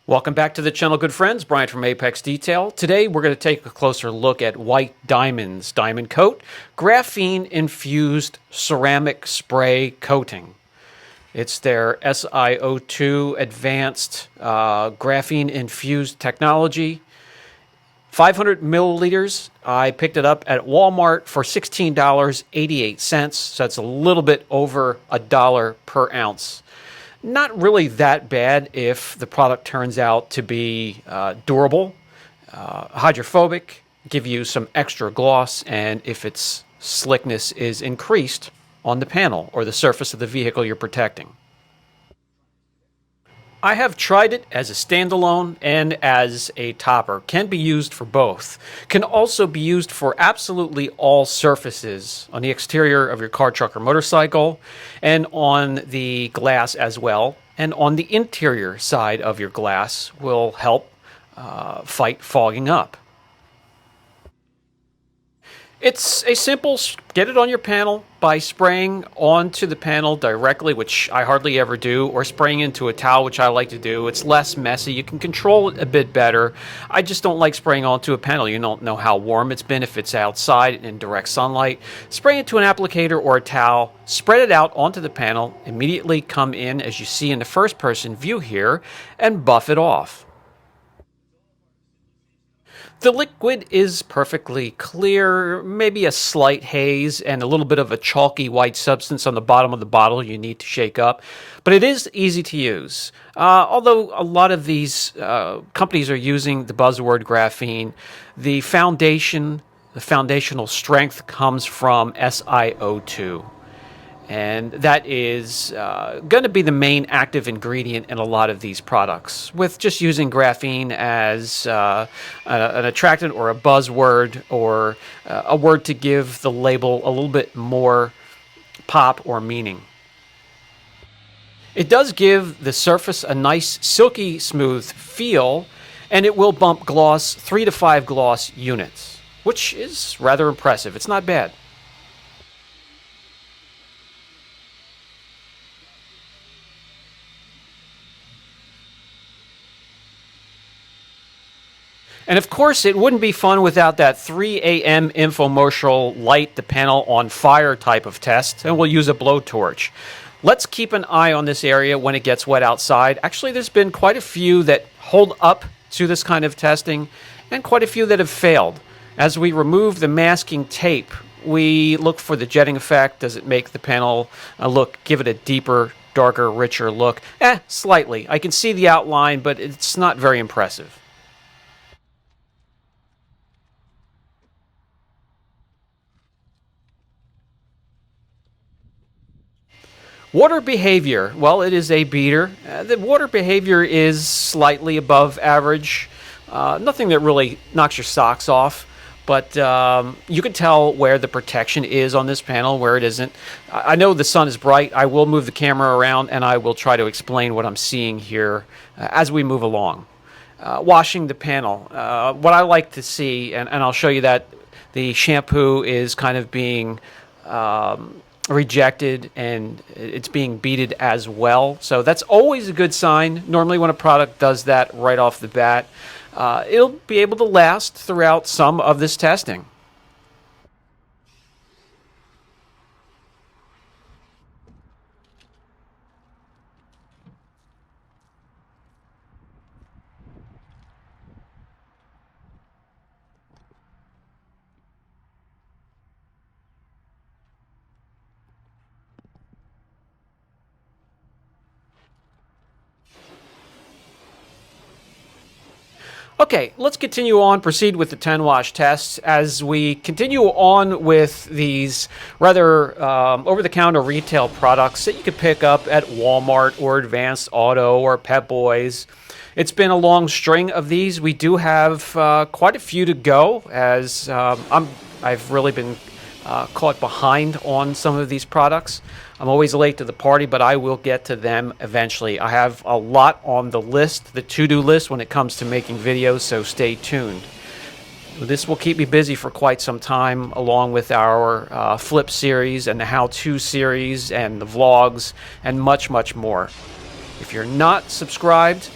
Welcome back to the channel, good friends. Brian from Apex Detail. Today we're going to take a closer look at White Diamond's Diamond Coat Graphene Infused Ceramic Spray Coating. It's their SiO2 Advanced Graphene Infused Technology. 500 milliliters. I picked it up at Walmart for $16.88, so that's a little bit over $1 per ounce. Not really that bad if the product turns out to be durable, hydrophobic, give you some extra gloss, and if its slickness is increased on the panel or the surface of the vehicle you're protecting. I have tried it as a standalone and as a topper. Can be used for both. Can also be used for absolutely all surfaces on the exterior of your car, truck, or motorcycle, and on the glass as well. And on the interior side of your glass will help fight fogging up. It's a simple, get it on your panel by spraying onto the panel directly, which I hardly ever do, or spraying into a towel, which I like to do. It's less messy. You can control it a bit better. I just don't like spraying onto a panel. You don't know how warm it's been if it's outside in direct sunlight. Spray into an applicator or a towel, spread it out onto the panel, immediately come in, as you see in the first person view here, and buff it off. The liquid is perfectly clear, maybe a slight haze and a little bit of a chalky white substance on the bottom of the bottle you need to shake up, but it is easy to use. Although a lot of these companies are using the buzzword graphene, the foundational strength comes from SiO2. And that is going to be the main active ingredient in a lot of these products. With just using graphene as an attractant or a buzzword or a word to give the label a little bit more pop or meaning. It does give the surface a nice silky smooth feel, and it will bump gloss 3 to 5 gloss units, which is rather impressive. It's not bad. And of course, it wouldn't be fun without that 3 a.m. infomercial light the panel on fire type of test, and we'll use a blowtorch. Let's keep an eye on this area when it gets wet outside. Actually, there's been quite a few that hold up to this kind of testing, and quite a few that have failed. As we remove the masking tape, we look for the jetting effect. Does it make the panel give it a deeper, darker, richer look? Slightly. I can see the outline, but it's not very impressive. Water behavior, well, it is a beater. The water behavior is slightly above average. Nothing that really knocks your socks off, but you can tell where the protection is on this panel, where it isn't. I know the sun is bright. I will move the camera around, and I will try to explain what I'm seeing here as we move along. Washing the panel. What I like to see, and I'll show you that the shampoo is kind of being rejected and it's being beaded as well, so that's always a good sign. Normally when a product does that right off the bat, it'll be able to last throughout some of this testing. Okay, let's continue on, proceed with the 10 wash tests as we continue on with these rather over-the-counter retail products that you could pick up at Walmart or Advanced Auto or Pep Boys. It's been a long string of these. We do have quite a few to go, as I've really been caught behind on some of these products. I'm always late to the party, but I will get to them eventually. I have a lot on the list, the to-do list, when it comes to making videos, so stay tuned. This will keep me busy for quite some time, along with our flip series and the how-to series and the vlogs and much, much more. If you're not subscribed,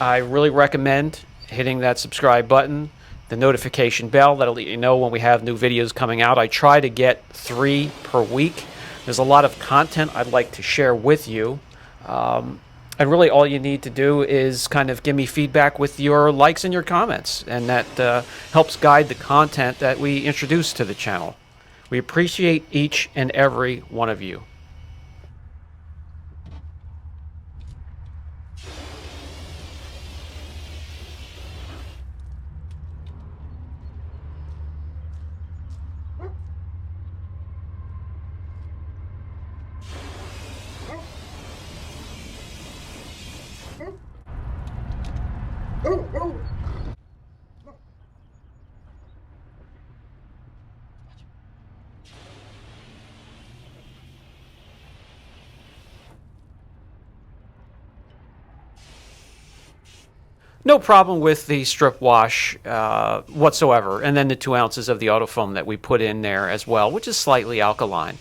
I really recommend hitting that subscribe button, the notification bell. That'll let you know when we have new videos coming out. I try to get 3 per week. There's a lot of content I'd like to share with you. And really all you need to do is kind of give me feedback with your likes and your comments. And that helps guide the content that we introduce to the channel. We appreciate each and every one of you. No problem with the strip wash whatsoever, and then the 2 ounces of the autofoam that we put in there as well, which is slightly alkaline.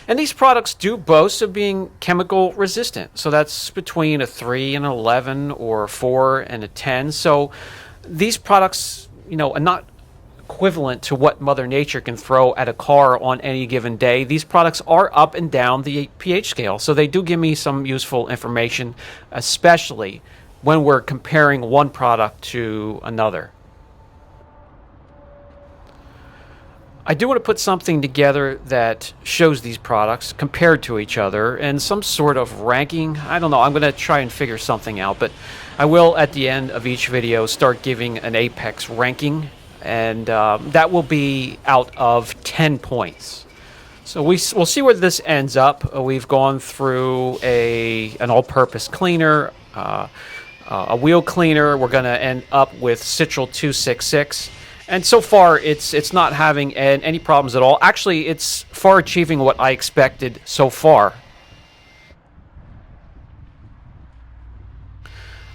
And these products do boast of being chemical resistant, so that's between a 3 and an 11 or a 4 and a 10. So these products, are not equivalent to what Mother Nature can throw at a car on any given day. These products are up and down the pH scale, so they do give me some useful information, especially when we're comparing one product to another. I do want to put something together that shows these products compared to each other and some sort of ranking. I don't know, I'm going to try and figure something out, but I will at the end of each video start giving an Apex ranking, and that will be out of 10 points. So we'll see where this ends up. We've gone through an all-purpose cleaner, a wheel cleaner. We're going to end up with Citral 266, and so far it's not having any problems at all. Actually, it's far achieving what I expected so far.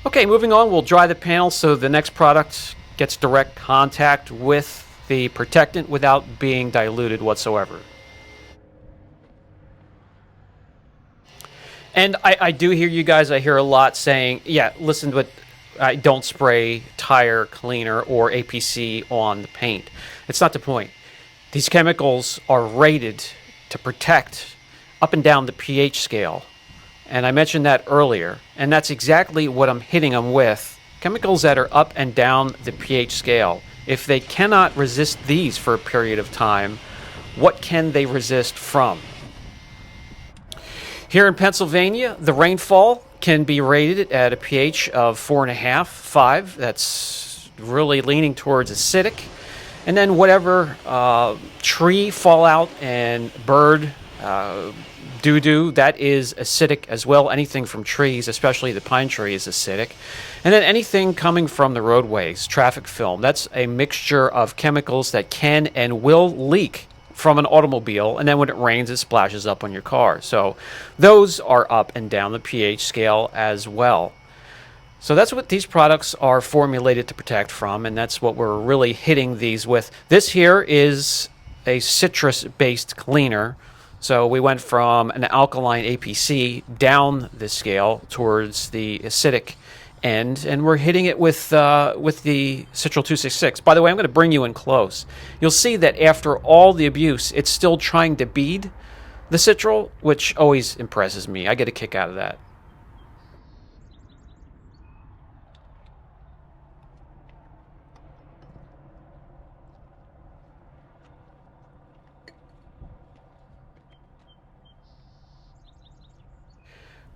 Okay, moving on, we'll dry the panel so the next product gets direct contact with the protectant without being diluted whatsoever. And I do hear you guys, I hear a lot saying, yeah, listen, but don't spray tire cleaner or APC on the paint. It's not the point. These chemicals are rated to protect up and down the pH scale. And I mentioned that earlier, and that's exactly what I'm hitting them with. Chemicals that are up and down the pH scale. If they cannot resist these for a period of time, what can they resist from? Here in Pennsylvania, the rainfall can be rated at a pH of 4.5, 5. That's really leaning towards acidic. And then whatever tree fallout and bird doo-doo, that is acidic as well. Anything from trees, especially the pine tree, is acidic. And then anything coming from the roadways, traffic film, that's a mixture of chemicals that can and will leak from an automobile, and then when it rains, it splashes up on your car. So those are up and down the pH scale as well. So that's what these products are formulated to protect from, and that's what we're really hitting these with. This here is a citrus-based cleaner. So we went from an alkaline APC down the scale towards the acidic end, and we're hitting it with the Citral 266. By the way, I'm going to bring you in close. You'll see that after all the abuse, it's still trying to bead the Citral, which always impresses me. I get a kick out of that.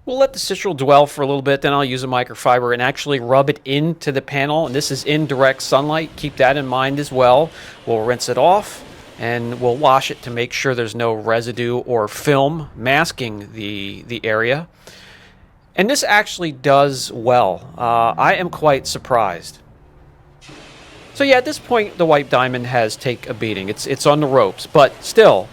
We'll let the Citral dwell for a little bit, then I'll use a microfiber and actually rub it into the panel. And this is in direct sunlight. Keep that in mind as well. We'll rinse it off and we'll wash it to make sure there's no residue or film masking the area. And this actually does well. I am quite surprised. So yeah, at this point, the white diamond has taken a beating. It's on the ropes, but still,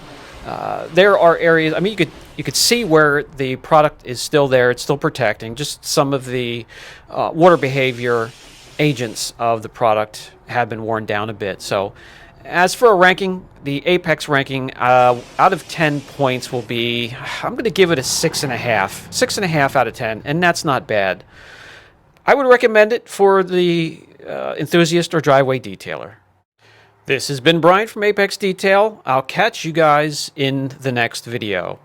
there are areas. I mean, you could see where the product is still there. It's still protecting. Just some of the water behavior agents of the product have been worn down a bit. So as for a ranking, the Apex ranking out of 10 points will be, I'm going to give it a 6.5. 6.5 out of 10, and that's not bad. I would recommend it for the enthusiast or driveway detailer. This has been Brian from Apex Detail. I'll catch you guys in the next video.